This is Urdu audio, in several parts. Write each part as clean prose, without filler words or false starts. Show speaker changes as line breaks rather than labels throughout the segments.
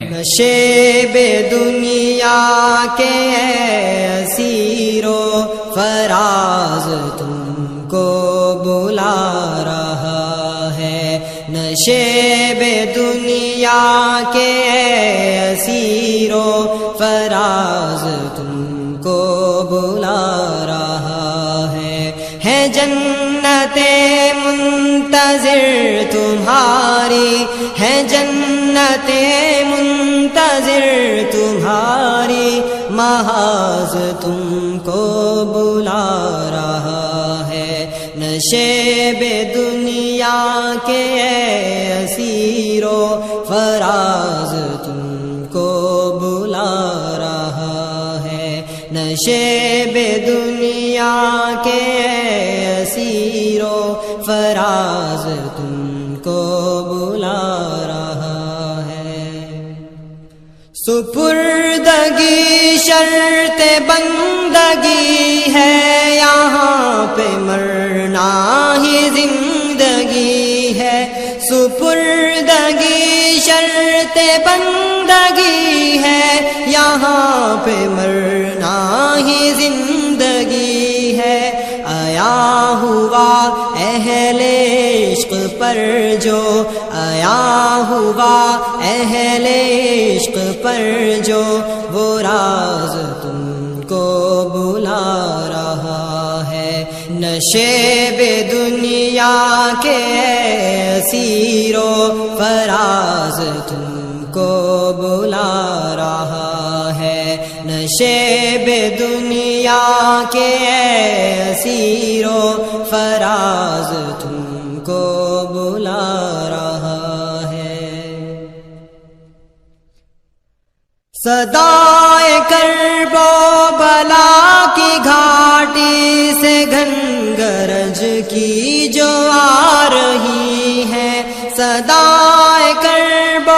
نشے بے دنیا کے اسیرو فراز تم کو بلا رہا ہے، نشے بے دنیا کے اسیرو فراز تم کو بلا رہا ہے جنت منتظر تمہاری، ہے جنت منتظر تمہاری، محاذ تم کو بلا رہا ہے، نشے بے دنیا کے اسیرو فراز تم کو بلا رہا ہے، نشے بے دنیا کے اسیرو فراز تم کو بلا رہا ہے۔ سپردگی شرط بندگی ہے، یہاں پہ مرنا ہی زندگی ہے، سپردگی شرط بندگی ہے، یہاں پہ مرنا ہی زندگی ہے، آیا ہوا اہل عشق پر جو، آیا ہوا اہل عشق پر جو، وہ راز تم کو بلا رہا ہے، نشے بے دنیا کے اسیرو فراز تم کو بلا رہا ہے، نشے بے دنیا کے اسیرو فراز تم کو بلا رہا ہے۔ صدائے کرب و بلا کی گھاٹی سے گھن گرج کی جو آ رہی ہے، صدائے کرب و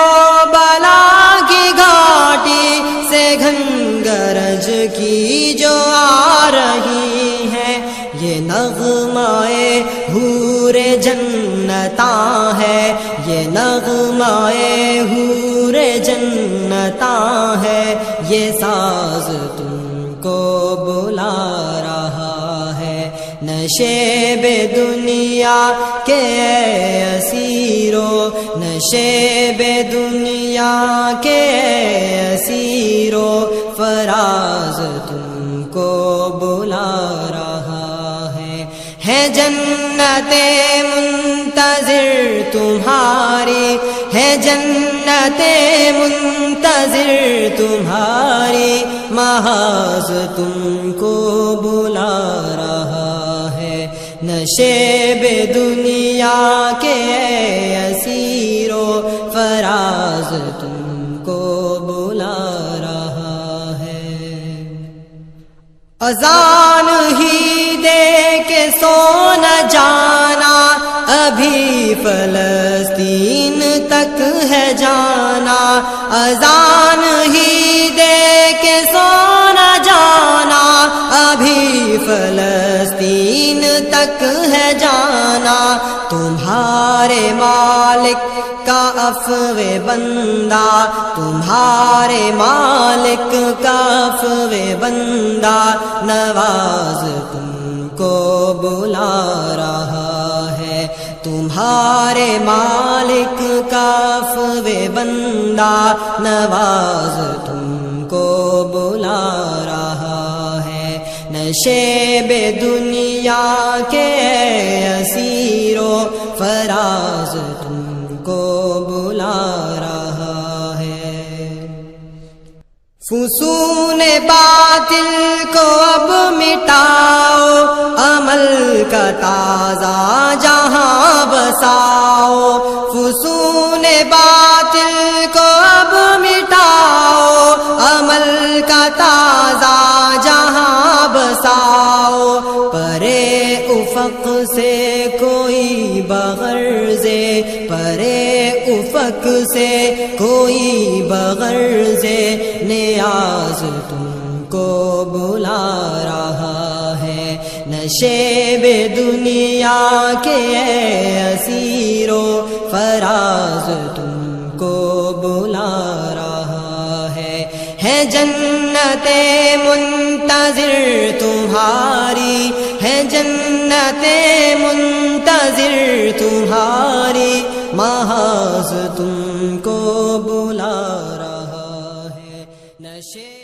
بلا کی گھاٹی سے گھن گرج کی جو آ رہی ہے، یہ نغمۂ حور جنتاں ہے، یہ نغمۂ حور جنتاں ہے، یہ ساز تم کو بلا رہا ہے، نشے بے دنیا کے اسیرو، نشے بے دنیا کے اسیرو فراز تم کو بلا رہا ہے جنت منتظر تمہاری، ہے جنت منتظر تمہاری، محاذ تم کو بلا رہا ہے، نشے بے دنیا کے اسیرو فراز تم کو بلا رہا ہے۔ اذان ہی دے کے سو نہ جانا، ابھی فلسطین تک ہے جانا، اذان ہی دے کے سو نہ جانا، ابھی فلسطین تک ہے جانا، تمہارے مالک کا عفو بندہ، تمہارے مالک کا عفو بندہ، نواز تم کو بلا رہا ہے، تمہارے مالک کا عفو بندہ، نواز تم کو بلا رہا ہے، نشے بے دنیا کے اسیرو فراز تم کو بلا رہا ہے۔ فسون باطل کو اب مٹاؤ، عمل کا تازہ جہاں بساؤ، فسون باطل کو اب مٹاؤ، عمل کا تازہ جہاں بساؤ، پرے افق سے کوئی بغرضے، پرے افق سے کوئی بغرضے، نیاز تم کو بلا رہا ہے، نشے بے دنیا کے اسیرو فراز تم کو بلا رہا ہے جنت منتظر تمہاری، ہے جنت منتظر تمہاری، محض تم کو بلا رہا ہے نشے